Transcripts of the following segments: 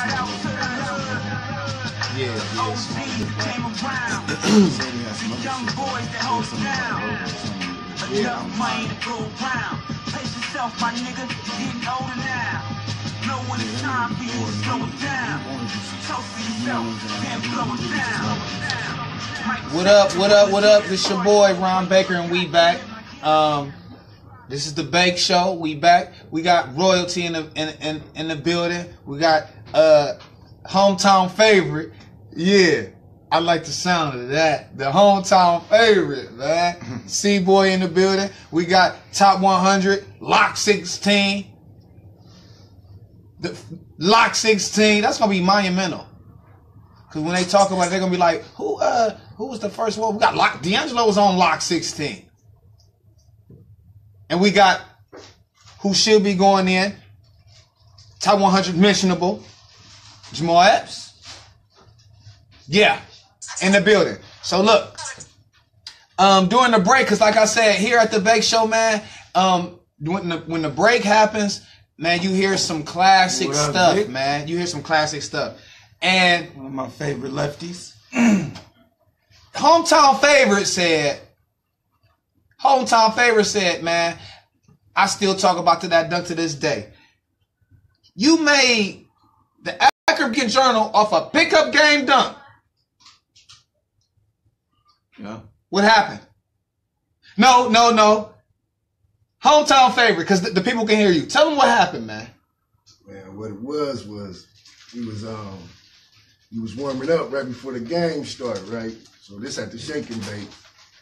Yeah, Young boys that hold you down. Enough money to go round. Pace yourself, my nigga. You're getting older now. Know when it's time for you to slow it down. Toast to yourself, then blow it down. What up, what up, what up? This your boy Ron Baker and we back. This is the Bake Show. We back. We got royalty in the building. We got hometown favorite. Yeah, I like the sound of that. The hometown favorite, man. C-Boy in the building. We got Top 100, Lock 16. The Lock 16. That's gonna be monumental. Cause when they talk about it, they're gonna be like, who was the first one? We got Lock. D'Angelo was on Lock 16. And we got who should be going in. Top 100 mentionable. Jamal Epps. Yeah, in the building. So look, during the break, because like I said, here at the Bake Show, man, when the break happens, man, you hear some classic stuff, Vic? Man. You hear some classic stuff. And one of my favorite lefties. Hometown favorite said, man, I still talk about that dunk to this day. You made the Akron Journal off a pickup game dunk. Yeah. What happened? No. Hometown favorite, because the people can hear you. Tell them what happened, man. Man, what it was he was warming up right before the game started, right? So this at the shake and bake.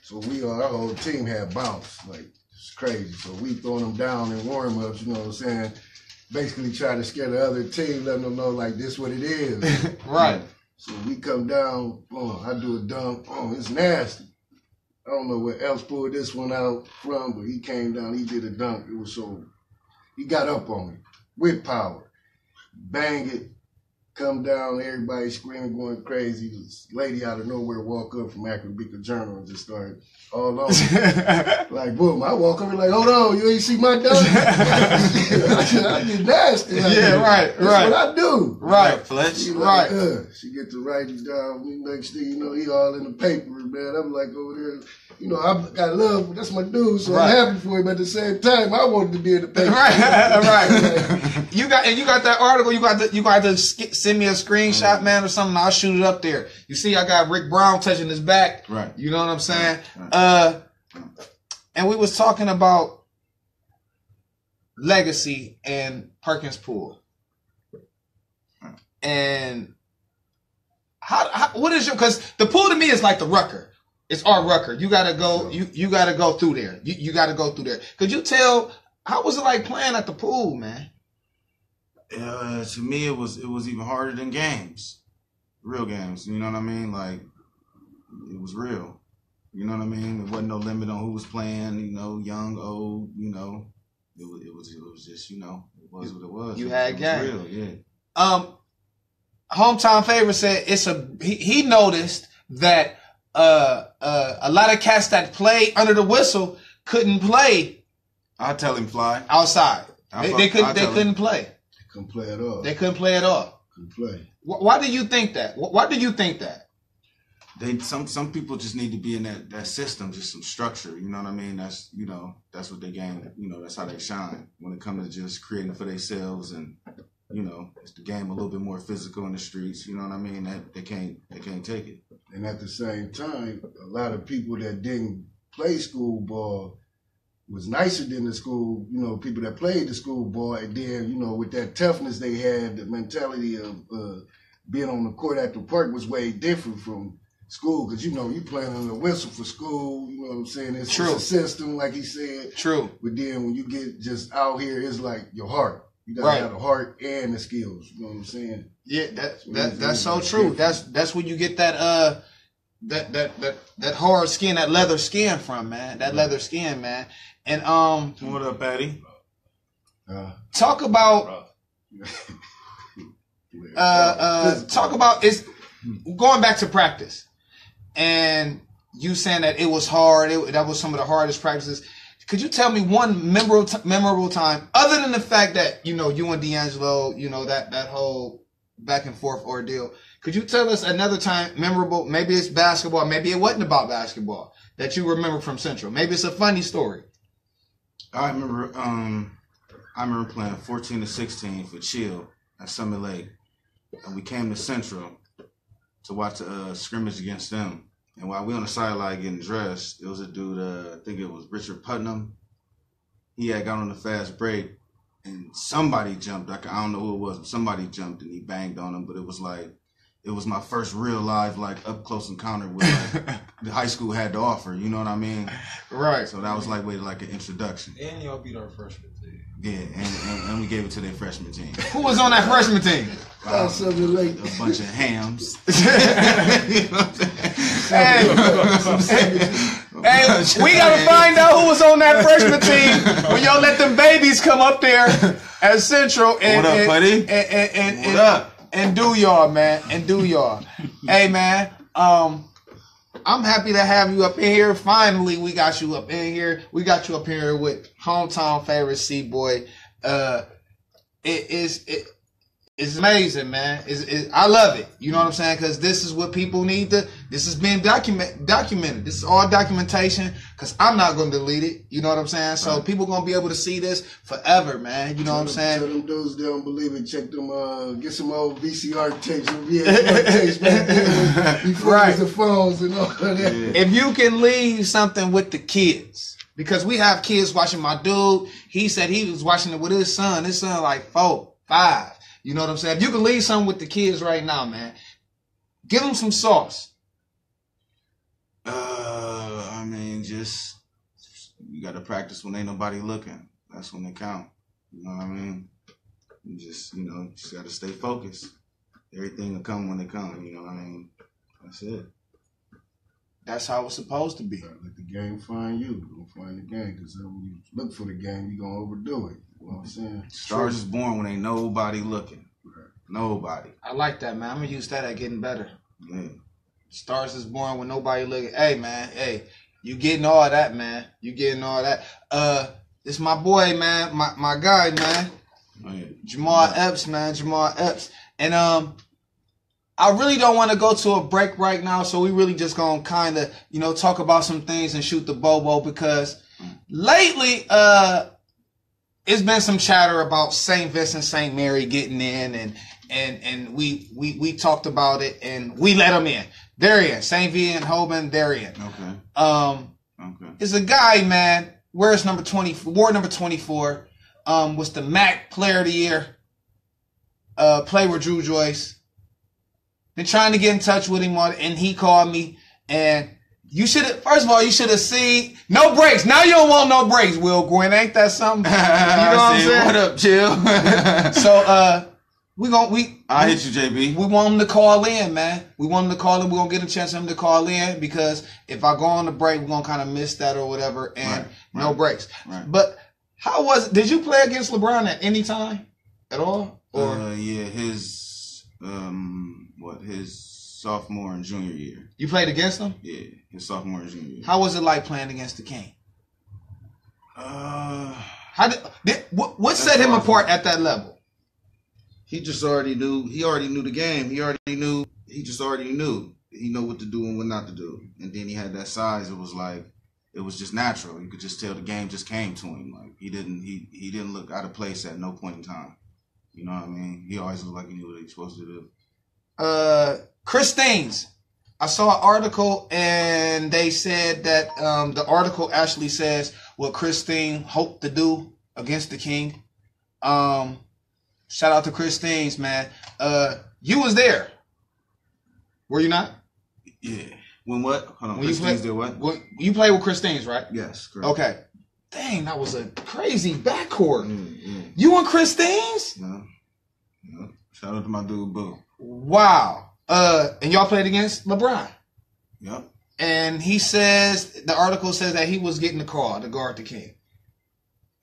So our whole team had bounce. Like, it's crazy. So we throwing them down in warm-ups, you know what I'm saying? Basically trying to scare the other team, letting them know, like, this what it is. Right. So we come down, I do a dunk. It's nasty. I don't know where else pulled this one out from, but he came down, he did a dunk. It was he got up on me with power. Bang it, come down, everybody screaming, going crazy. This lady out of nowhere walk up from Akron Journal and just started all on me. Like, boom, I walk over like, hold on, you ain't see my dunk? I get nasty. Like, yeah, right. That's what I do. Right. She like, she get to writing down. Next thing you know, he all in the paper, man. I'm like over there. You know, I got love. That's my dude, so I'm happy for him. But at the same time, I wanted to be in the paper. Right. You got that article. You got to send me a screenshot, man, or something. I'll shoot it up there. You see, I got Rick Brown touching his back. Right. You know what I'm saying? Right. And we was talking about legacy and Perkins Pool. And what is because the pool to me is like the Rucker. It's our Rucker. You gotta go. You gotta go through there. You gotta go through there. Could you tell how was it like playing at the pool, man? To me, it was even harder than games, real games. You know what I mean? Like it was real. You know what I mean? There wasn't no limit on who was playing. You know, young, old. You know, it was just it was what it was. You had game. Real, yeah. Hometown favorite said he noticed that. A lot of cats that play under the whistle couldn't play. I'll tell him fly outside. They couldn't play. They couldn't play at all. They couldn't play at all. Couldn't play. Why do you think that? Why do you think that? Some people just need to be in that system, just some structure. You know what I mean? That's that's what they gain. That's how they shine when it comes to just creating for themselves and. It's the game a little bit more physical in the streets. You know what I mean? That they can't take it. And at the same time, a lot of people that didn't play school ball was nicer than the school. People that played the school ball, and then with that toughness they had, the mentality of being on the court at the park was way different from school. Because you playing on the whistle for school. You know what I'm saying? It's a system, like he said. True. But then when you get just out here, it's like your heart. You gotta have the heart and the skills. You know what I'm saying? Yeah, that's so true. That's where you get that hard skin, that leather skin from, man. That leather skin, man. And what up, Patty? Talk about it's going back to practice, and you saying that it was hard. That was some of the hardest practices. Could you tell me one memorable time, other than the fact that you and D'Angelo, that whole back and forth ordeal. Could you tell us another time memorable? Maybe it's basketball. Maybe it wasn't about basketball that you remember from Central. Maybe it's a funny story. I remember playing 14 to 16 for Chill at Summit Lake, and we came to Central to watch a scrimmage against them. And while we on the sideline getting dressed, there was a dude, I think it was Richard Putnam. He had got on the fast break, and somebody jumped. I don't know who it was, but somebody jumped and he banged on him. But it was my first real live, like, up close encounter with like, the high school had to offer. You know what I mean? Right. So that was like an introduction. And y'all beat our freshman team. Yeah, and we gave it to their freshman team. Who was on that freshman team? A bunch of hams. Hey, we gotta find out who was on that freshman team when y'all let them babies come up there at Central and What up, buddy? And What up? And do y'all, man, and do y'all. Hey, man, I'm happy to have you up in here. Finally, we got you up in here. We got you up here with hometown favorite C-Boy. It's amazing, man. I love it. You know what I'm saying? Because this is what people need to. This has been documented. This is all documentation. Because I'm not going to delete it. You know what I'm saying? So right. People going to be able to see this forever, man. You know what I'm saying? Tell them dudes they don't believe it. Check them. Get some old VCR tapes and VHS tapes back then before Right. the phones and all of that. Yeah. If you can leave something with the kids, because we have kids watching. My dude, he said he was watching it with his son. His son like 4, 5. You know what I'm saying? If you can leave something with the kids right now, man, give them some sauce. I mean, just you got to practice when ain't nobody looking. That's when it count. You know what I mean? You just got to stay focused. Everything will come when it comes. You know what I mean? That's it. That's how it's supposed to be. Let the game find you. Don't find the game, because when you look for the game, you're gonna overdo it. You know what I'm saying? Stars is born when ain't nobody looking. Nobody. I like that, man. I'm gonna use that at getting better. Yeah. Stars is born when nobody looking. Hey, man. Hey, you getting all that, man. You getting all that. This my boy, man. My guy, man. Oh, yeah. Jamal Epps, man. Jamal Epps. And I really don't want to go to a break right now, so we really just gonna kind of, talk about some things and shoot the bobo, because lately, it's been some chatter about St. Vincent, St. Mary getting in, and we talked about it, and we let them in. They're in. St. V and Hoban, they're in. Okay. Okay. It's a guy, man. Where's number 20? Ward number 24. Was the MAC Player of the Year. Play with Drew Joyce. Been trying to get in touch with him and he called me, and you should have, first of all, you should have seen no breaks. Now you don't want no breaks, Will Gwynn. Ain't that something? You know what I'm saying? What up, Chill? So I hit you, JB. we want him to call in, man. We want him to call in. We're gonna get a chance for him to call in, because if I go on the break, we're gonna kind of miss that or whatever, and no breaks. Right. But how was it? Did you play against LeBron at any time at all? Or Yeah, his sophomore and junior year. you played against him? Yeah, his sophomore and junior year. How was it like playing against the King? What set him apart at that level? He just already knew. He already knew the game. He just already knew. He knew what to do and what not to do. And then he had that size. It was just natural. You could just tell the game just came to him. Like he didn't look out of place at no point in time. You know what I mean? He always looked like he knew what he was supposed to do. Christine's. I saw an article and they said that the article actually says what Christine hoped to do against the King. Shout out to Christine's, man. You was there. Were you not? Yeah. When what? Hold on. When Christine's did what? You played with Christine's, right? Yes. Correct. Okay. Dang, that was a crazy backcourt. Yeah. You and Christine's? No. Shout out to my dude, Boo. Wow. And y'all played against LeBron. Yep. And he says, the article says that he was getting the call to guard the King.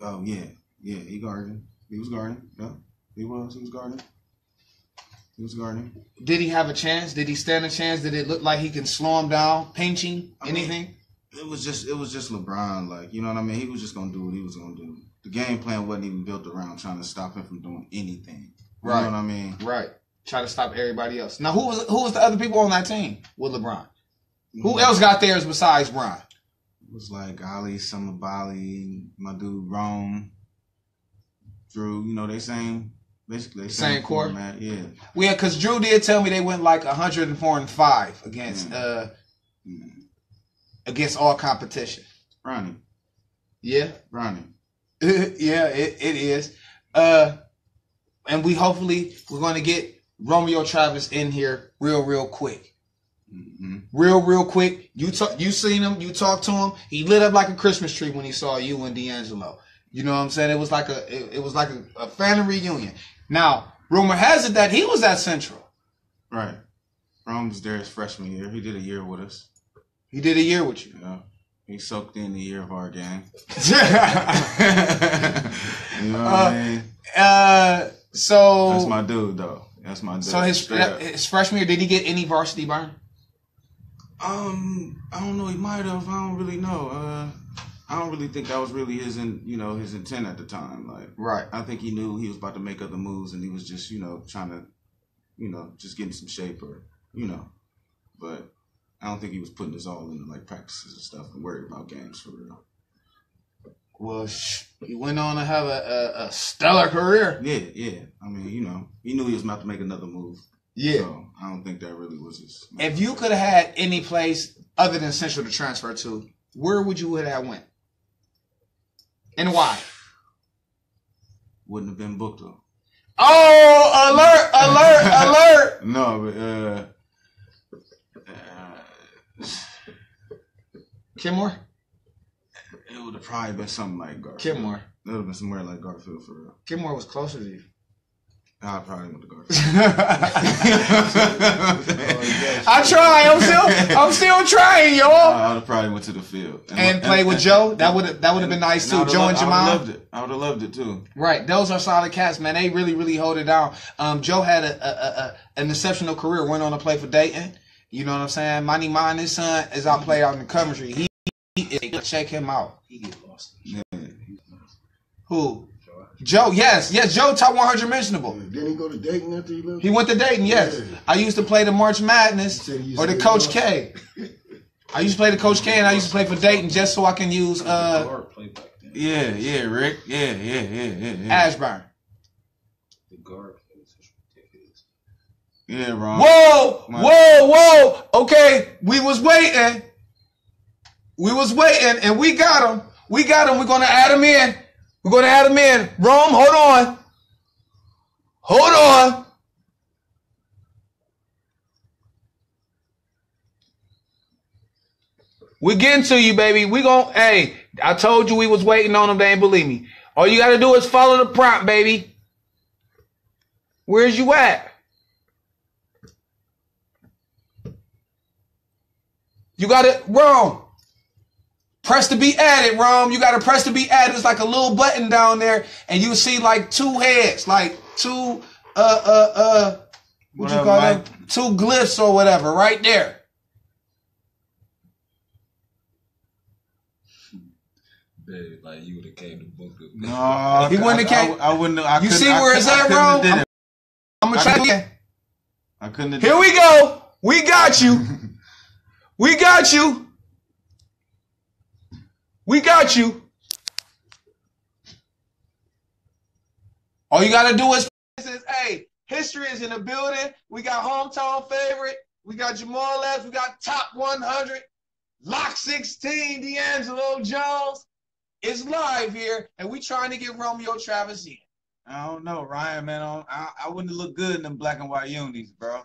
Oh, yeah. Yeah, he guarded. He was guarding. Yep. He was guarding. He was guarding. Did he have a chance? Did he stand a chance? Did it look like he can slow him down? Pinching? Anything? It was just LeBron. Like, you know what I mean? He was just going to do what he was going to do. The game plan wasn't even built around trying to stop him from doing anything. You know what I mean? Right. try to stop everybody else. Now, who was the other people on that team with LeBron? Who else got theirs besides Bron? It was like Ali, Summer Bali, my dude Rome, Drew. You know, basically same core, man. Yeah. Well, because Drew did tell me they went like 104-5 against all competition. Ronnie. Yeah. Ronnie. Yeah, it is. And we're going to get Romeo Travis in here real quick. Mm-hmm. Real quick. You seen him, you talked to him. He lit up like a Christmas tree when he saw you and D'Angelo. You know what I'm saying? It was like a family reunion. Now, rumor has it that he was at Central. Right. Rome was there his freshman year. He did a year with us. He did a year with you. Yeah. He soaked in the year of our game. You know what I mean? So that's my dude, though. That's my dude. So his freshman year, did he get any varsity burn? I don't know. He might have. I don't really know. I don't really think that was really his intent at the time. Like, right. I think he knew he was about to make other moves, and he was just, trying to, just get in some shape but I don't think he was putting his all into like practices and stuff and worried about games for real. Well, he went on to have a stellar career. Yeah. I mean, he knew he was about to make another move. Yeah. So I don't think that really was his. If you could have had any place other than Central to transfer to, where would you have went? And why? Wouldn't have been booked though. Oh, alert! No, but Kenmore? It would have probably been something like Garfield. Kenmore. It would have been somewhere like Garfield for real. Kenmore was closer to you. I probably went to Garfield. I try. I'm still trying, y'all. I would have probably went to the field and played with Joe. That would have been nice too. Joe and Jamal. I would have loved it too. Right, those are solid cats, man. They really hold it down. Joe had an exceptional career. Went on to play for Dayton. You know what I'm saying? Money mine, his son is out play out in the country. He check him out. He get lost. Yeah. Who? Joe, yes, Joe top 100 mentionable. Didn't he go to Dayton after he left? He went to Dayton, yes. Yeah. I used to play the March Madness or the Coach K. I used to play the Coach K, and I used to play for Dayton just so I can use Yeah, Rick. Yeah. Ashburn. The guard plays ridiculous. Yeah, Ron. Whoa. Okay, we was waiting, and we got him. We're gonna add him in. Rome, hold on. We're getting to you, baby. Hey, I told you we was waiting on them. They ain't believe me. All you got to do is follow the prompt, baby. Where's you at? You got it, Rome. Press to be added, Rome. You got to press to be added. It's like a little button down there, and you see like two heads, like two, what you call them? Two glyphs or whatever, right there. Dude, like you would have came to book it. No, he wouldn't have came. I wouldn't have. You see where it's at, Rome? I'm gonna try again. I couldn't have. Here we go. We got you. We got you. All you got to do is, hey, history is in the building. We got hometown favorite. We got Jamal left. We got top 100. Lock 16, D'Angelo Jones. It's live here, and we trying to get Romeo Travis in. I don't know, Ryan, man. I wouldn't look good in them black and white unis, bro.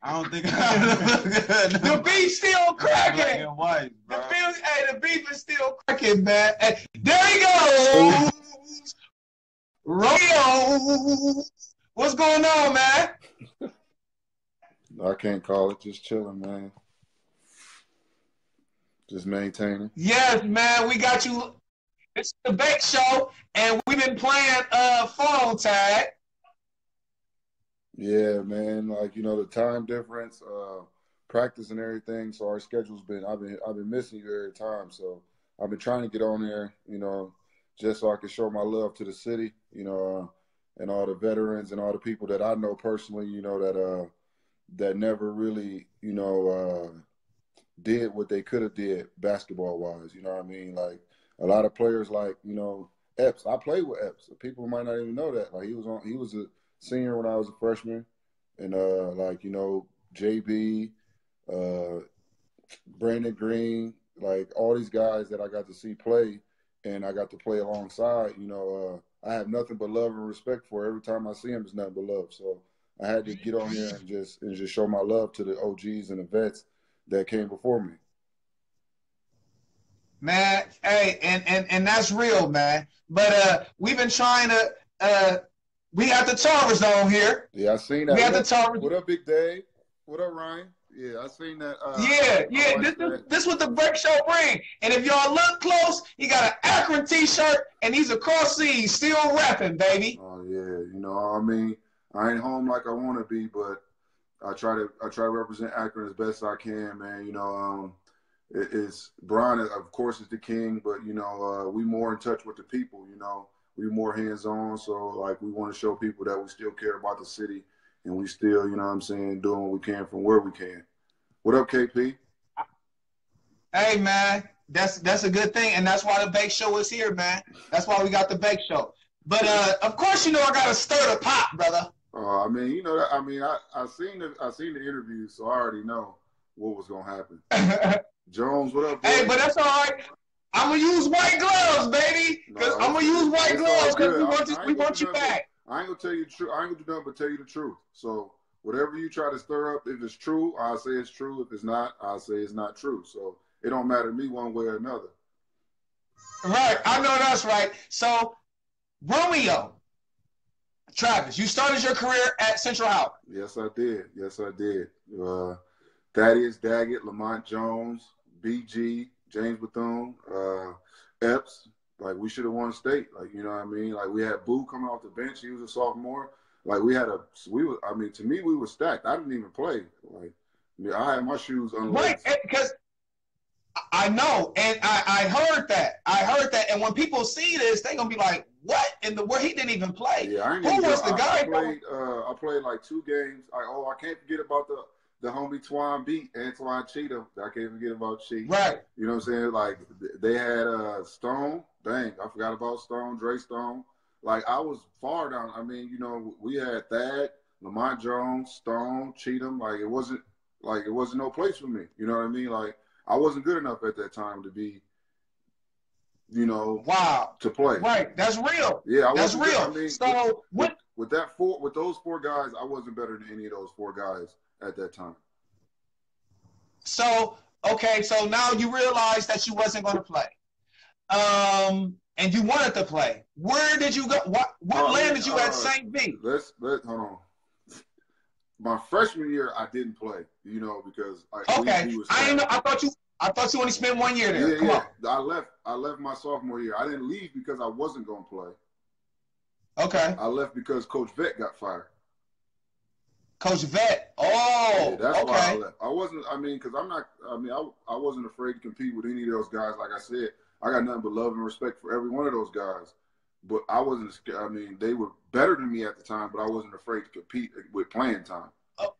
I don't think I look good. The beef still cracking. Black and white, bro. The beef is still cracking, man. Hey, there he goes. Romeo. What's going on, man? I can't call it. Just chilling, man. Just maintaining. Yes, man. We got you. It's the Bake Show, and we've been playing phone tag. Yeah, man. Like, the time difference, practice and everything. So our schedule's I've been missing you every time. So I've been trying to get on there, just so I can show my love to the city, and all the veterans and all the people that I know personally, you know, that never really, you know, did what they could have did basketball wise. You know what I mean? Like a lot of players, like, you know, Epps. I played with Epps. People might not even know that. Like he was a senior when I was a freshman, and like, you know, JB, Brandon Green, like all these guys that I got to see play, and I got to play alongside. You know, I have nothing but love and respect for. Every time I see him, it's nothing but love. So I had to get on here and just show my love to the OGs and the vets that came before me. Man, hey, and that's real, man. But we've been trying to we got the Taurus on here. Yeah, I seen that. We got the Taurus. What up, Big Dave? What up, Ryan? Yeah, I seen that. Yeah. This what the break show bring. And if y'all look close, he got an Akron t-shirt and he's across seas still rapping, baby. Oh yeah, you know, I mean, I ain't home like I want to be, but I try to represent Akron as best I can, man. You know, it's Brian, of course, is the king, but you know, we more in touch with the people. You know, we more hands on. So like, we want to show people that we still care about the city, and we still, you know what I'm saying, doing what we can from where we can. What up, KP? Hey man, that's a good thing, and that's why the Bake Show is here, man. That's why we got the Bake Show. But of course, you know I gotta stir the pot, brother. I mean, you know, I mean, I seen the interview, so I already know what was gonna happen. Jones, what up, boy? Hey, but that's all right. I'm gonna use white gloves, baby. Cause I'm gonna use white gloves because we want you back. I ain't gonna tell you the truth. I ain't gonna do nothing but tell you the truth. So whatever you try to stir up, if it's true, I'll say it's true. If it's not, I'll say it's not true. So it don't matter to me one way or another. Right, I know that's right. So Romeo, Travis, you started your career at Central Howard. Yes, I did. Yes, I did. Thaddeus Daggett, Lamont Jones, BG, James Bethune, Epps. Like, we should have won state. Like, you know what I mean? Like, we had Boo coming off the bench. He was a sophomore. Like, to me, we were stacked. I didn't even play. Like, I had my shoes unlaced. Right, because I know, and I heard that. I heard that, and when people see this, they're going to be like, what in the world? He didn't even play. Yeah, Who was the guy? I played like 2 games. I can't forget about the homie Twan beat, Antoine Cheatham. I can't forget about Cheat. Right. You know what I'm saying? Like, they had Stone. Dang, I forgot about Stone, Dre Stone. Like, I was far down. I mean, you know, we had Thad, Lamont Jones, Stone, Cheatham. Like, it wasn't no place for me. You know what I mean? Like, I wasn't good enough at that time to be, you know, to play. Right, that's real. Yeah, that's real. I mean, so with those 4 guys, I wasn't better than any of those 4 guys at that time. So okay, so now you realize that you wasn't going to play, and you wanted to play. Where did you go? What landed you at St. V? Let's hold on. My freshman year, I didn't play, you know, because I thought you only spent 1 year there. Yeah, I left my sophomore year. I didn't leave because I wasn't going to play. Okay. I left because Coach Vett got fired. Coach Vett. Oh, yeah, that's okay. why I left. I wasn't afraid to compete with any of those guys. Like I said, I got nothing but love and respect for every one of those guys. But I wasn't. I mean, they were better than me at the time, but I wasn't afraid to compete with playing time. Oh,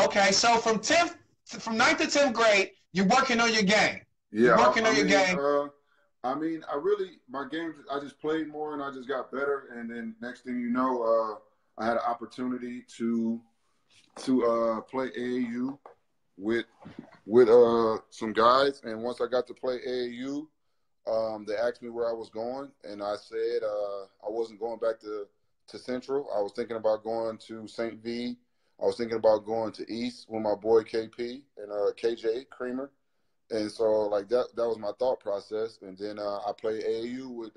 okay, so from 9th to 10th grade, you're working on your game. Yeah, you're working on your game. I mean, my games, I just played more and I just got better. And then next thing you know, I had an opportunity to play AAU with some guys. And once I got to play AAU, they asked me where I was going, and I said I wasn't going back to Central. I was thinking about going to St. V. I was thinking about going to East with my boy KP and KJ Creamer. And so, like, that was my thought process. And then I played AAU with,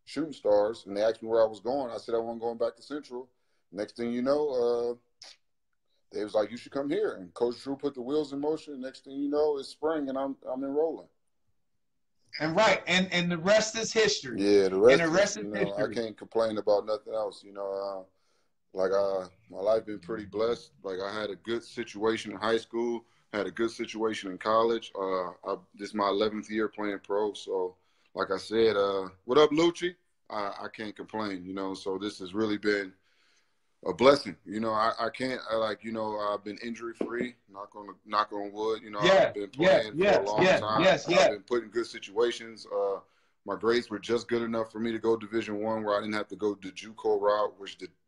Shooting Stars, and they asked me where I was going. I said I wasn't going back to Central. Next thing you know, they was like, you should come here. And Coach Drew put the wheels in motion. Next thing you know, it's spring, and I'm enrolling. And right, and the rest is history. Yeah, the rest is history. I can't complain about nothing else. You know, my life been pretty blessed. Like, I had a good situation in high school, had a good situation in college. This is my 11th year playing pro. So, like I said, what up, Lucci? I can't complain, you know. So this has really been a blessing. You know, I can't like, you know, I've been injury free, knock on wood, you know. I've been playing for a long time. I've been put in good situations. My grades were just good enough for me to go Division I, where I didn't have to go the JUCO route,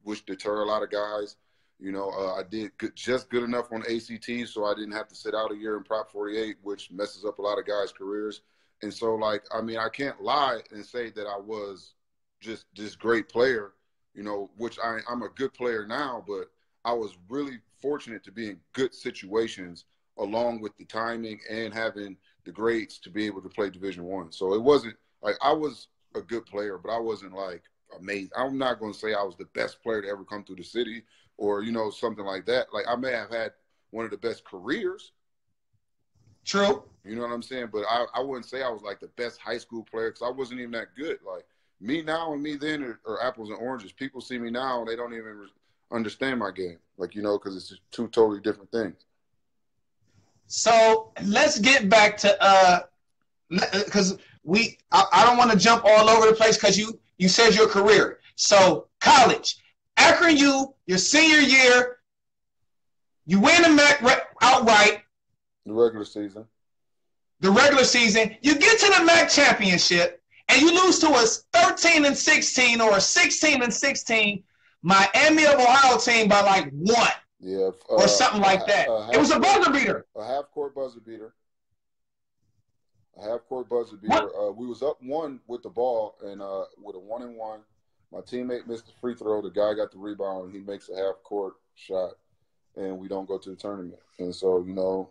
which deter a lot of guys. You know, I did just good enough on ACT, so I didn't have to sit out a year in Prop 48, which messes up a lot of guys' careers. And so, like, I mean, I can't lie and say that I was just this great player, you know, which I'm a good player now, but I was really fortunate to be in good situations along with the timing and having the grades to be able to play Division I. So it wasn't like I was a good player, but I wasn't like amazing. I'm not going to say I was the best player to ever come through the city or, you know, something like that. Like I may have had one of the best careers. True. You know what I'm saying? But I wouldn't say I was like the best high school player because I wasn't even that good. Like me now and me then are apples and oranges. People see me now and they don't even understand my game. Like, you know, because it's just two totally different things. So let's get back to because I don't want to jump all over the place because you said your career. So college, Akron, your senior year, you win the MAC outright. The regular season. You get to the MAC championship and you lose to a 13-16 or a 16-16 Miami of Ohio team by like 1. Yeah. Or something like that. It was a buzzer beater. A half-court buzzer beater. We was up 1 with the ball and with a 1-and-1. My teammate missed the free throw. The guy got the rebound. He makes a half-court shot, and we don't go to the tournament. And so, you know.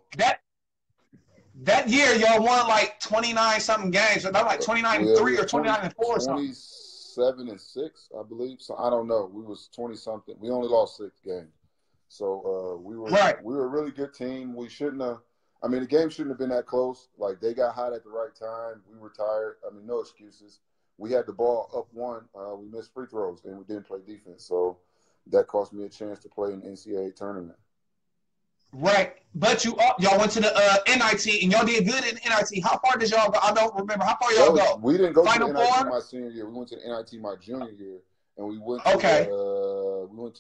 That year, y'all won like 29-something games. That was like 29-3 or 29-4 or something. 27-6, I believe. So I don't know. We was 20-something. We only lost 6 games. So we were a really good team. We shouldn't have. I mean, the game shouldn't have been that close. Like, they got hot at the right time. We were tired. I mean, no excuses. We had the ball up 1. We missed free throws, and we didn't play defense. So that cost me a chance to play in the NCAA tournament. Right. But y'all went to the NIT, and y'all did good in NIT. How far did y'all go? I don't remember. How far y'all go? We didn't go to the NIT my senior year. We went to the NIT my junior year, and we went to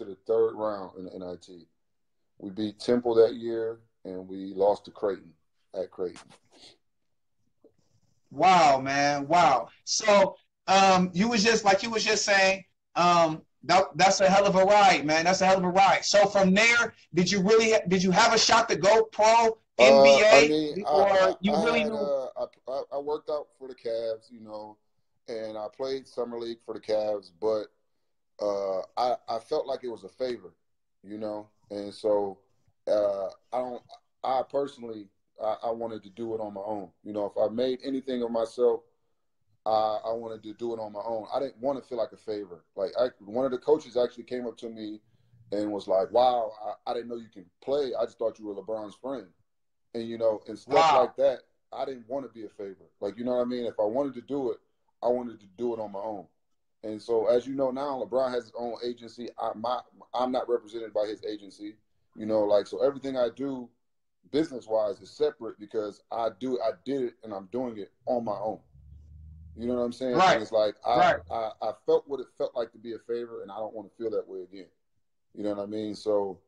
the 3rd round in the NIT. We beat Temple that year, and we lost to Creighton at Creighton. Wow, man. Wow. So you was just saying, that's a hell of a ride, man. That's a hell of a ride. So from there, did you have a shot to go pro NBA? I worked out for the Cavs, you know, and I played summer league for the Cavs, but I felt like it was a favor, you know, and so I personally wanted to do it on my own. You know, if I made anything of myself, I wanted to do it on my own. I didn't want to feel like a favor. Like one of the coaches actually came up to me and was like, "Wow, I didn't know you can play. I just thought you were LeBron's friend." And you know, and stuff like that. I didn't want to be a favor. Like, you know what I mean? If I wanted to do it, I wanted to do it on my own. And so, as you know now, LeBron has his own agency. I'm not represented by his agency. You know, like, so everything I do business-wise is separate because I did it and I'm doing it on my own. You know what I'm saying? Right. And it's like I felt what it felt like to be a favor, and I don't want to feel that way again. You know what I mean? So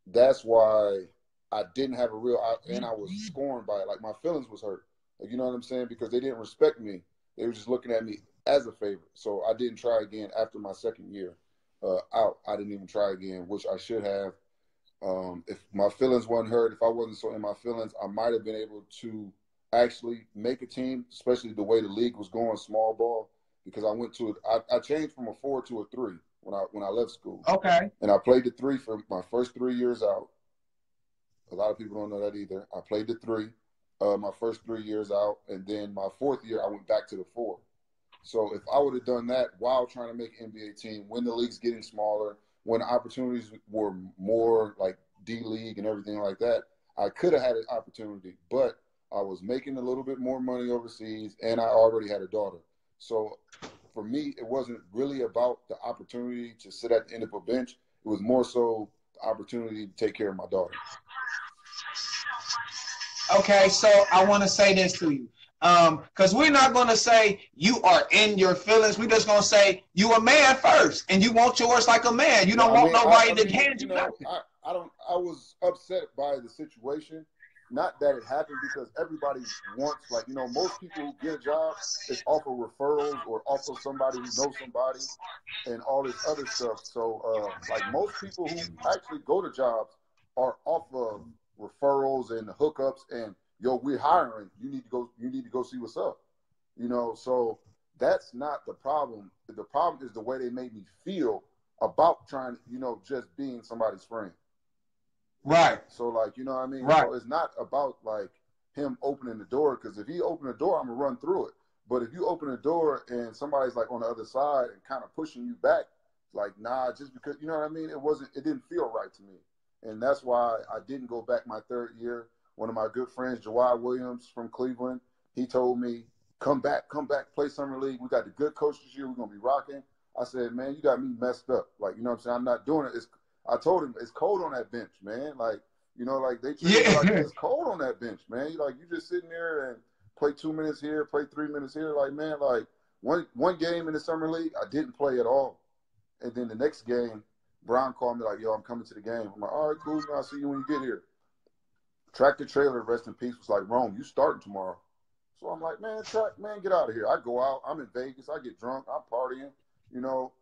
that's why I didn't have and I was scorned by it. Like, my feelings was hurt. Like, you know what I'm saying? Because they didn't respect me. They were just looking at me as a favor. So I didn't try again after my second year out. I didn't even try again, which I should have. If my feelings weren't hurt, if I wasn't so in my feelings, I might have been able to actually make a team, especially the way the league was going, small ball, because I changed from a 4 to a 3 when I left school. Okay. And I played the 3 for my first 3 years out. A lot of people don't know that either. I played the 3 my first 3 years out, and then my 4th year I went back to the 4. So if I would have done that while trying to make an NBA team, when the league's getting smaller, when the opportunities were more like D-League and everything like that, I could have had an opportunity, but I was making a little bit more money overseas, and I already had a daughter. So for me, it wasn't really about the opportunity to sit at the end of a bench. It was more so the opportunity to take care of my daughter. Okay, so I want to say this to you. Because we're not going to say you are in your feelings. We're just going to say you a man first, and you want yours like a man. You don't want nobody to hand you nothing. I was upset by the situation. Not that it happened, because everybody wants, like, you know, most people who get jobs, it's off of referrals or off of somebody who knows somebody and all this other stuff. So, like, most people who actually go to jobs are off of referrals and hookups and, yo, we're hiring. You need to go see what's up. You know, so that's not the problem. The problem is the way they made me feel about trying, you know, just being somebody's friend. Right. So, like, you know what I mean? Right. So it's not about, like, him opening the door, because if he opened the door, I'm going to run through it. But if you open the door and somebody's, like, on the other side and kind of pushing you back, like, nah, just because, you know what I mean? It didn't feel right to me. And that's why I didn't go back my third year. One of my good friends, Jamal Williams from Cleveland, he told me, come back, play Summer League. We got the good coach this year. We're going to be rocking. I said, man, you got me messed up. Like, you know what I'm saying? I'm not doing it. I told him it's cold on that bench, man. Like, you know, like they treat me like it's cold on that bench, man. You like, you just sitting there and play 2 minutes here, play 3 minutes here. Like, man, like one game in the Summer League, I didn't play at all. And then the next game, Brown called me like, yo, I'm coming to the game. I'm like, all right, cool. I'll see you when you get here. Tractor Trailer, rest in peace, was like, Rome, you starting tomorrow. So I'm like, man, get out of here. I go out. I'm in Vegas. I get drunk. I'm partying. You know,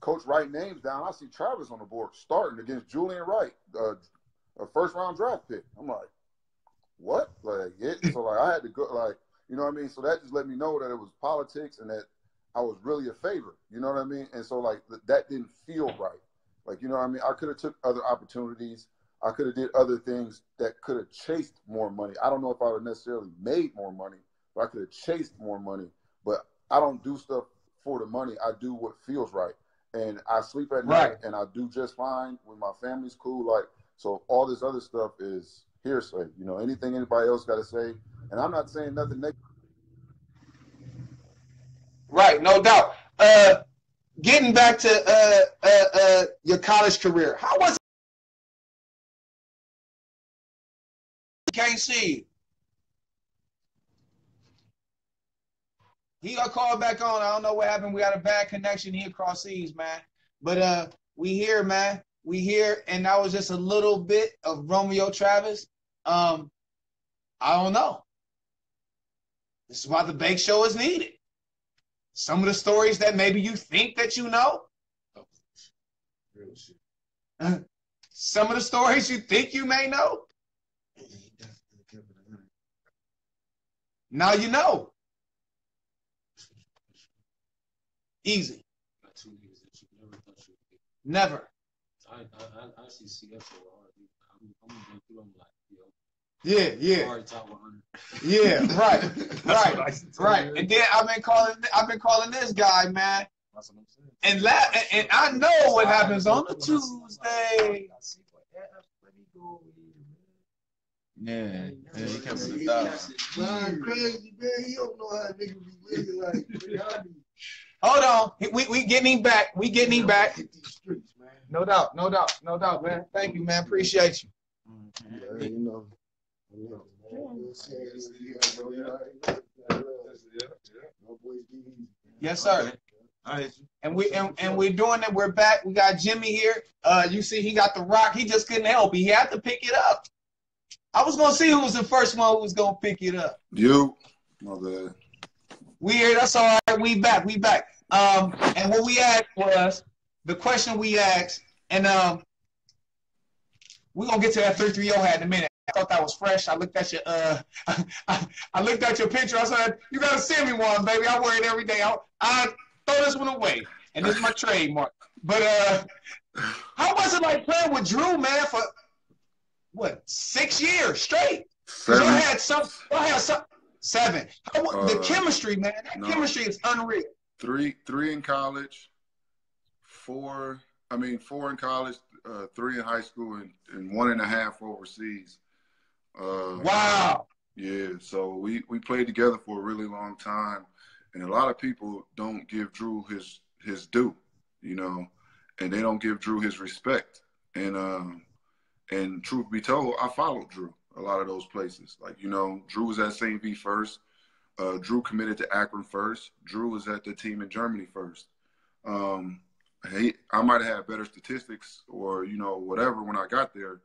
coach write names down. I see Travis on the board starting against Julian Wright, a first-round draft pick. I'm like, what? Like, yeah. So, like, I had to go, like, you know what I mean? So that just let me know that it was politics and that I was really a favorite. You know what I mean? And so, like, that didn't feel right. Like, you know what I mean? I could have took other opportunities. I could have did other things that could have chased more money. I don't know if I would have necessarily made more money, but I could have chased more money. But I don't do stuff for the money. I do what feels right. And I sleep at night, and I do just fine when my family's cool. Like, so all this other stuff is hearsay. You know, anything anybody else got to say. And I'm not saying nothing negative. Right, no doubt. Getting back to your college career, how was it? Can't see you. He got called back on. I don't know what happened. We got a bad connection here across seas, man. But we here, man. We here, and that was just a little bit of Romeo Travis. I don't know. This is why the Bake Show is needed. Some of the stories that maybe you think that you know. Real shit. Some of the stories you think you may know. Now you know. Easy. Got 2 years that you never thought you would get. Never. I see CF so hard. I'm gonna go through them like, yo. Yeah. Already top 100. Yeah, right. And then I've been calling this guy, man. That's what I'm saying. And I know what happens on the Tuesday. Yeah, he kept it Brian crazy, man. He don't know how niggas be living like. Hold on, we getting him back. We getting him back. Hit these streets, man. No doubt, man. Thank you, man. Appreciate you. Yeah, you know. Yes, sir. And we're doing it. We're back. We got Jimmy here. You see, he got the rock. He just couldn't help. He had to pick it up. I was gonna see who was the first one who was gonna pick it up. You, my bad. We here. That's all right. We back. And what we asked was the question we asked, and we're gonna get to that 330 hat in a minute. I thought that was fresh. I looked at your I looked at your picture. I said, you gotta send me one, baby. I wear it every day. I throw this one away. And this is my trademark. But how was it like playing with Drew, man, for what, 6 years straight? 7. Y'all had some 7. The chemistry, man. That chemistry is unreal. 3 in college, 4 in college, 3 in high school, and 1.5 overseas. Wow. Yeah, so we played together for a really long time, and a lot of people don't give Drew his due, you know, and they don't give Drew his respect. And truth be told, I followed Drew a lot of those places. Like, you know, Drew was at St. V first. Drew committed to Akron first. Drew was at the team in Germany first. I might have had better statistics or, whatever when I got there.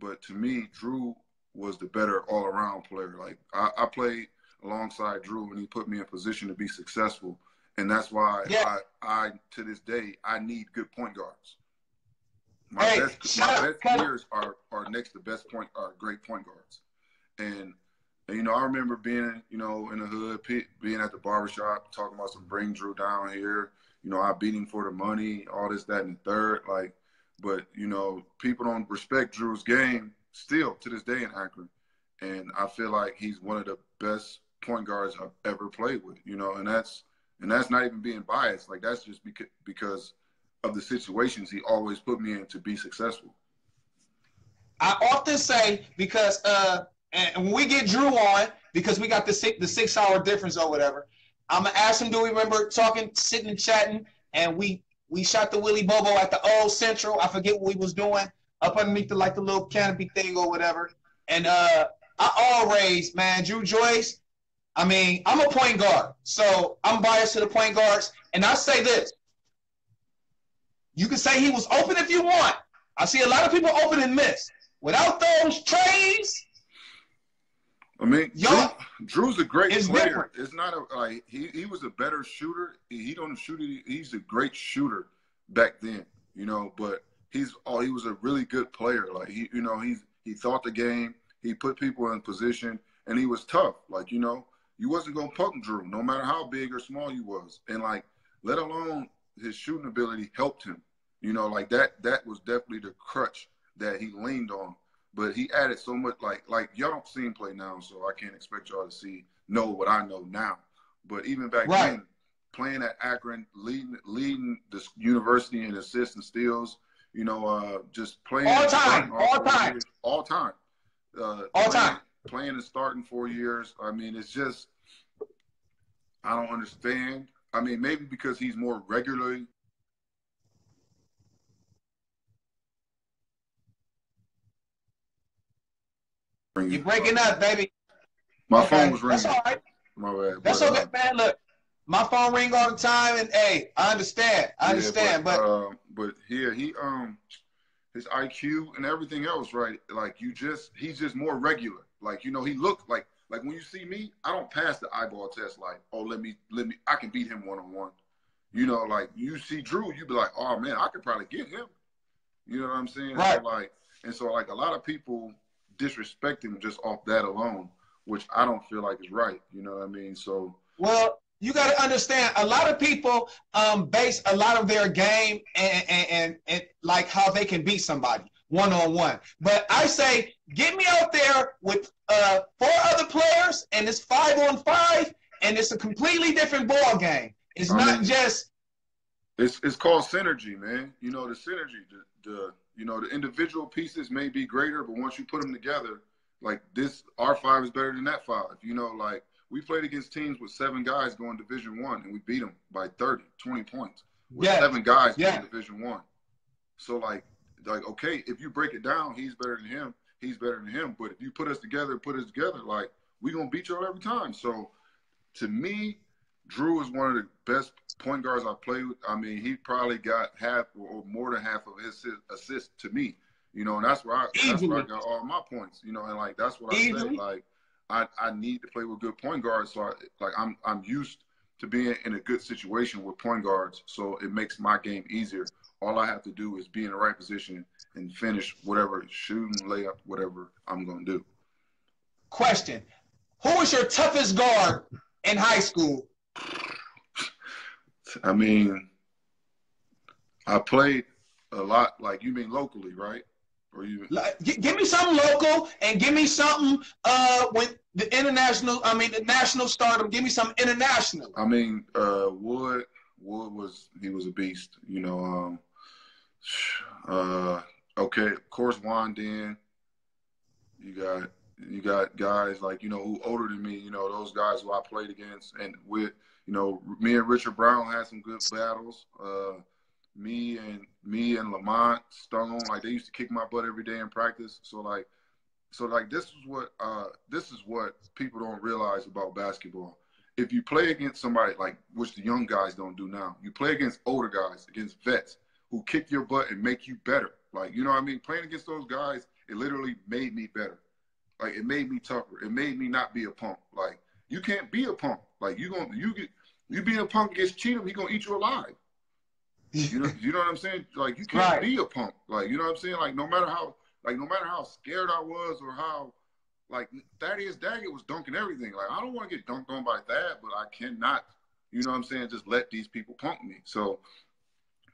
But to me, Drew was the better all-around player. Like, I played alongside Drew, and he put me in position to be successful. And that's why I to this day, I need good point guards. My best years are next to great point guards. And I remember being, in the hood, being at the barbershop, talking about bring Drew down here. I beat him for the money, all this, that, and the third. But people don't respect Drew's game still to this day in Akron. And I feel like he's one of the best point guards I've ever played with, and that's not even being biased. Like, that's just because of the situations he always put me in to be successful. I often say, because and when we get Drew on, because we got the 6 hour difference or whatever, I'm gonna ask him, do we remember talking, sitting and chatting, and we shot the Willy Bobo at the old Central. I forget what we was doing up underneath the little canopy thing or whatever. And I always, man, Drew Joyce. I mean, I'm a point guard, so I'm biased to the point guards. And I say this: you can say he was open if you want. I see a lot of people open and miss. Without those trays, I mean, Drew's a great player. Different. It's not he was a better shooter. He don't shoot it. He's a great shooter back then, but he was a really good player. Like, he thought the game. He put people in position, and he was tough. Like, you wasn't gonna punk Drew, no matter how big or small you was. And let alone his shooting ability helped him. That was definitely the crutch that he leaned on. But he added so much, like y'all don't see him play now, so I can't expect y'all to know what I know now. But even back then, playing at Akron, leading this university in assists and steals, just playing all time. Playing and starting 4 years. I mean, it's just, I don't understand. I mean, maybe because he's more regularly. You're breaking up, baby. My phone was ringing. That's all right. My bad. That's okay, man. Look, my phone ring all the time, and hey, I understand. But here his IQ and everything else, right? Like, he's just more regular. Like, he looked like when you see me, I don't pass the eyeball test. Like, oh, let me, I can beat him one-on-one. Like, you see Drew, you be like, oh man, I could probably get him. You know what I'm saying? Right. So a lot of people disrespect him just off that alone, which I don't feel like is right. You know what I mean? So, well, you got to understand, a lot of people base a lot of their game and like how they can beat somebody one-on-one. But I say, get me out there with 4 other players, and it's 5-on-5, and it's a completely different ball game. It's not just. It's called synergy, man. The synergy, the individual pieces may be greater, but once you put them together, like this, our 5 is better than that 5. We played against teams with 7 guys going Division I, and we beat them by 30, 20 points with 7 guys going Division I. So okay, if you break it down, he's better than him. He's better than him. But if you put us together, like, we gonna beat y'all every time. So to me, Drew is one of the best point guards I've played with. I mean, he probably got half or more than half of his assists to me. And that's where I got all my points. And that's what I say. Like, I need to play with good point guards. So I'm used to being in a good situation with point guards. So it makes my game easier. All I have to do is be in the right position and finish whatever, shooting, layup, whatever I'm going to do. Question: who was your toughest guard in high school? I mean, I played a lot. Like, you mean locally, right? Or you? Give me something local, and give me something with the international. I mean, the national stardom. Give me some international. I mean, Wood was a beast. Okay, of course, Wandin. You got guys like, who older than me, those guys who I played against, and with, me and Richard Brown had some good battles. Me and Lamont Stone, like, they used to kick my butt every day in practice. So this is what people don't realize about basketball. if you play against somebody like, which the young guys don't do now, you play against older guys, against vets who kick your butt and make you better. Like, you know what I mean? Playing against those guys, it literally made me better. Like, it made me tougher. It made me not be a punk. Like, you can't be a punk. Like, you being a punk against Cheatham, he gonna eat you alive. You know what I'm saying? Like, you can't be a punk. Like, you know what I'm saying? Like, no matter how scared I was or how, like, Thaddeus Daggett was dunking everything. Like, I don't want to get dunked on by Thad, but I cannot, you know what I'm saying, just let these people punk me. So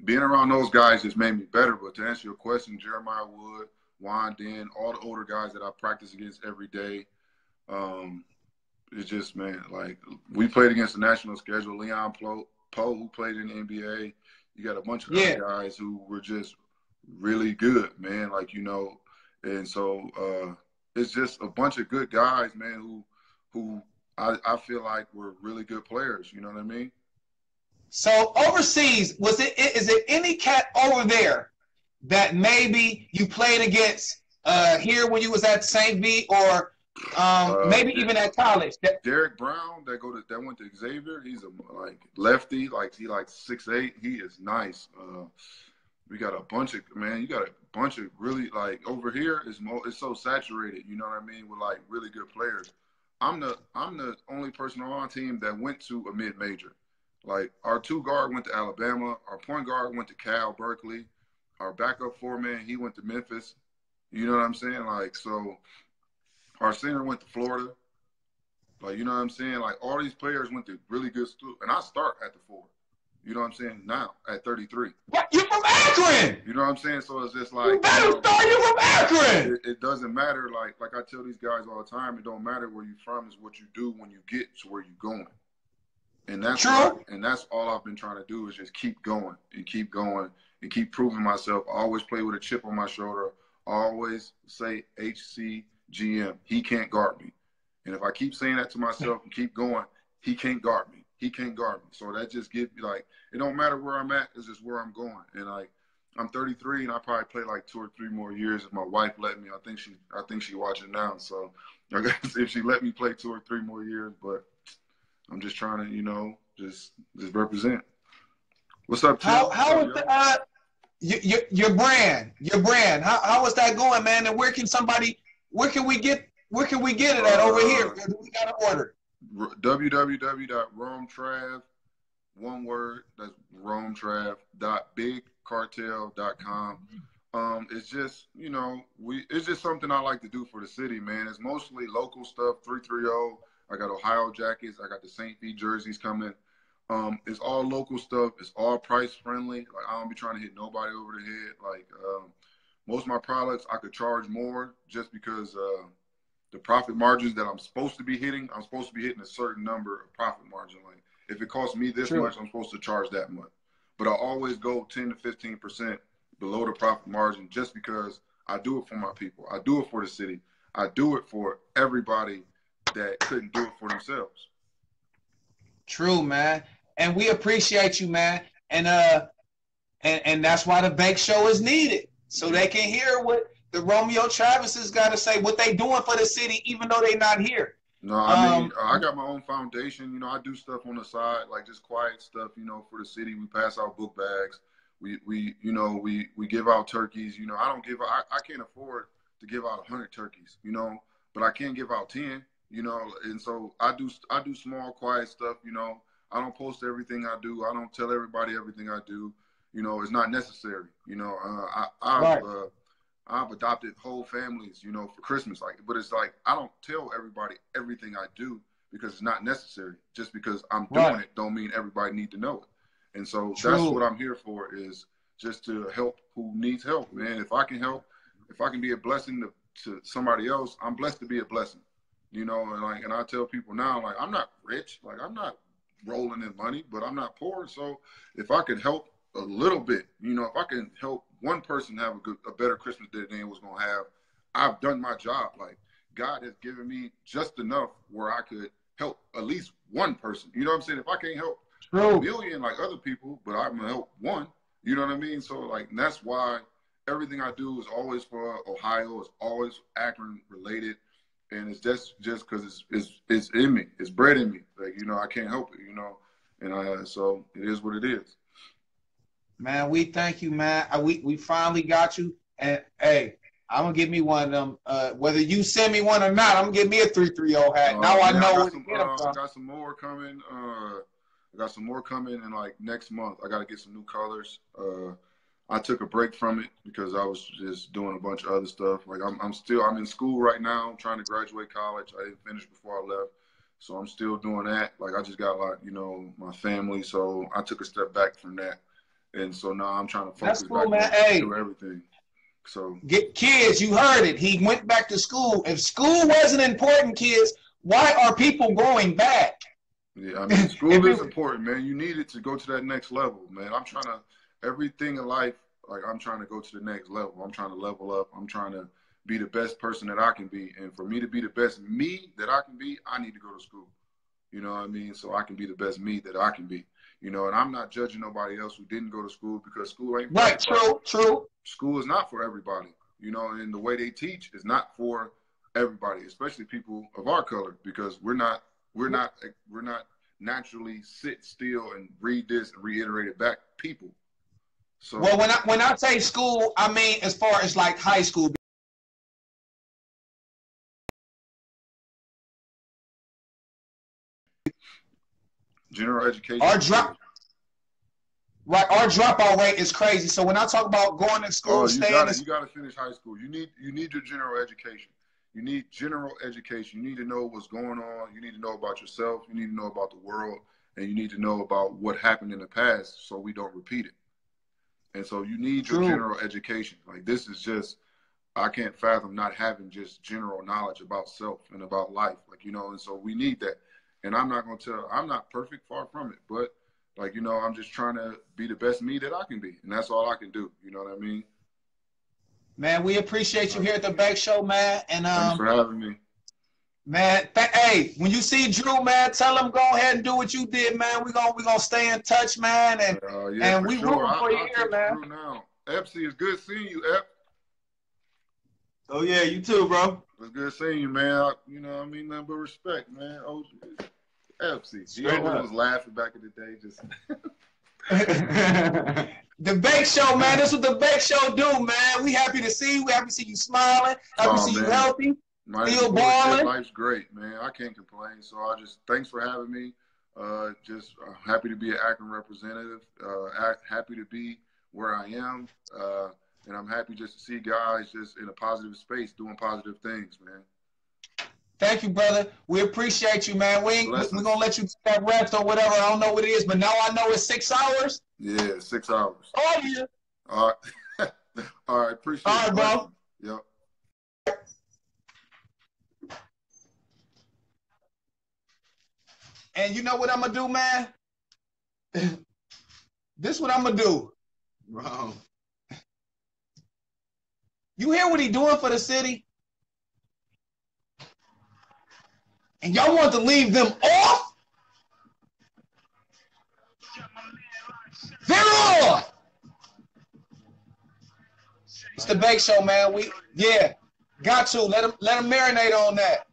being around those guys just made me better. But to answer your question, Jeremiah Wood, Juan Den, all the older guys that I practice against every day, it's just, man, like, we played against the national schedule. Leon Poe, who played in the NBA. You got a bunch of other guys who were just really good, man. Like, you know, and so it's just a bunch of good guys, man, who I feel like were really good players. You know what I mean? So overseas, is it any cat over there that maybe you played against here when you was at St. V or maybe even at college? Derek Brown that went to Xavier. He's a lefty, like he 6'8". He is nice. We got a bunch of you got a bunch of really, like, over here it's so saturated, you know what I mean, with like really good players. I'm the only person on our team that went to a mid-major. Like, our 2 guard went to Alabama, our point guard went to Cal Berkeley, our backup 4-man, he went to Memphis. You know what I'm saying? Like, so our center went to Florida. Like, you know what I'm saying? Like, all these players went to really good school, and I start at the 4. You know what I'm saying? Now, at 33. What? You're from Akron! You know what I'm saying? So it's just like, you start, you're from Akron! It doesn't matter. Like I tell these guys all the time, it don't matter where you're from, it's what you do when you get to where you're going. And that's true. and that's all I've been trying to do, is just keep going and keep proving myself. I always play with a chip on my shoulder. I always say HCGM. He can't guard me. And if I keep saying that to myself and keep going, he can't guard me. He can't guard me. So that just gives me, like, it don't matter where I'm at, it's just where I'm going. And, like, I'm 33, and I probably play like 2 or 3 more years if my wife let me. I think she watching now. So I guess if she let me play 2 or 3 more years, but I'm just trying to, you know, just represent. What's up, Tim? How is your brand? How is that going, man? And where can we get it at over here? Where do we got to order? www.rometrav, one word, that's rometrav.bigcartel.com. It's just, you know, it's just something I like to do for the city, man. It's mostly local stuff, 330. I got Ohio jackets. I got the St. V jerseys coming. It's all local stuff. It's all price friendly. Like, I don't be trying to hit nobody over the head. Like, most of my products, I could charge more just because the profit margins that I'm supposed to be hitting a certain number of profit margin. Like, if it costs me this much, I'm supposed to charge that much. But I always go 10 to 15% below the profit margin just because I do it for my people. I do it for the city. I do it for everybody that couldn't do it for themselves. True, man. And we appreciate you, man. And that's why the Bake Show is needed. So they can hear what the Romeo Travis's got to say, what they doing for the city, even though they not here. No, I mean, I got my own foundation. You know, I do stuff on the side, like just quiet stuff, you know, for the city. We pass out book bags. We give out turkeys. You know, I can't afford to give out 100 turkeys, you know, but I can give out 10, you know. And so I do small, quiet stuff, you know. I don't post everything I do. I don't tell everybody everything I do. You know, it's not necessary. You know, I've adopted whole families, you know, for Christmas. But it's like, I don't tell everybody everything I do because it's not necessary. Just because I'm doing it don't mean everybody need to know it. And so that's what I'm here for, is just to help who needs help, man. If I can help, if I can be a blessing to somebody else, I'm blessed to be a blessing. You know, and I tell people now, like, I'm not rich, like, I'm not rolling in money, but I'm not poor. So if I can help a little bit, you know, if I can help one person have a better Christmas than they was gonna have, I've done my job. Like, God has given me just enough where I could help at least one person. You know what I'm saying? If I can't help a million like other people, but I'm gonna help one, you know what I mean? So, like, and that's why everything I do is always for Ohio, is always Akron related. and it's just because it's in me. It's bred in me. Like, you know, I can't help it. You know, and so it is what it is. Man, we thank you, man. We finally got you. And hey, I'm gonna give me one of them. Whether you send me one or not, I'm gonna give me a 330 hat. Now I know where to get them from. I got some more coming. I got some more coming in like next month. I got to get some new colors. I took a break from it because I was just doing a bunch of other stuff. Like I'm in school right now. I'm trying to graduate college. I didn't finish before I left, so I'm still doing that. Like I just got like, you know, my family, so I took a step back from that, and so now I'm trying to focus back on everything. So get kids, you heard it. He went back to school. If school wasn't important, kids, why are people going back? Yeah, I mean, school is important, man. You need it to go to that next level, man. I'm trying to, everything in life, like I'm trying to go to the next level. I'm trying to level up. I'm trying to be the best person that I can be. And for me to be the best me that I can be, I need to go to school. You know what I mean? So I can be the best me that I can be. You know, and I'm not judging nobody else who didn't go to school, because school ain't for everybody. True. School is not for everybody. You know, and the way they teach is not for everybody, especially people of our color, because we're not naturally sit still and read this and reiterate it back people. So well, when I say school, I mean as far as like high school. General education. Our dropout rate is crazy. So when I talk about going to school, you got to finish high school. You need your general education. You need general education. You need to know what's going on. You need to know about yourself. You need to know about the world, and you need to know about what happened in the past so we don't repeat it. And so you need your general education. Like, this is just, I can't fathom not having just general knowledge about self and about life. Like, you know, and so we need that. And I'm not going to tell, I'm not perfect, far from it, but like, you know, I'm just trying to be the best me that I can be. And that's all I can do. You know what I mean? Man, we appreciate you here at the Bake Show, man. And thanks for having me. Man, hey, when you see Drew, man, tell him go ahead and do what you did, man. We gonna stay in touch, man, and we rooting for you here, man. Drew now. Epps, it's good seeing you, Epps. Oh yeah, you too, bro. It's good seeing you, man. You know, I mean, nothing but respect, man. Oh, Epps, he always was laughing back in the day, just. The Bake Show, man. This is what the Bake Show do, man. We happy to see you. We happy to see you smiling. Happy to see you healthy. Still balling. Life's great, man. I can't complain. So thanks for having me. Just happy to be an Akron representative. Happy to be where I am. And I'm happy just to see guys just in a positive space doing positive things, man. Thank you, brother. We appreciate you, man. We're going to let you get that rest or whatever. I don't know what it is, but now I know it's 6 hours. Yeah, 6 hours. Oh, yeah. All right. All right. Appreciate it. All right, bro. Yep. And you know what I'm going to do, man? This is what I'm going to do. Wow. You hear what he doing for the city? And y'all want to leave them off? They're off! It's the Bake Show, man. Got to. Let them marinate on that.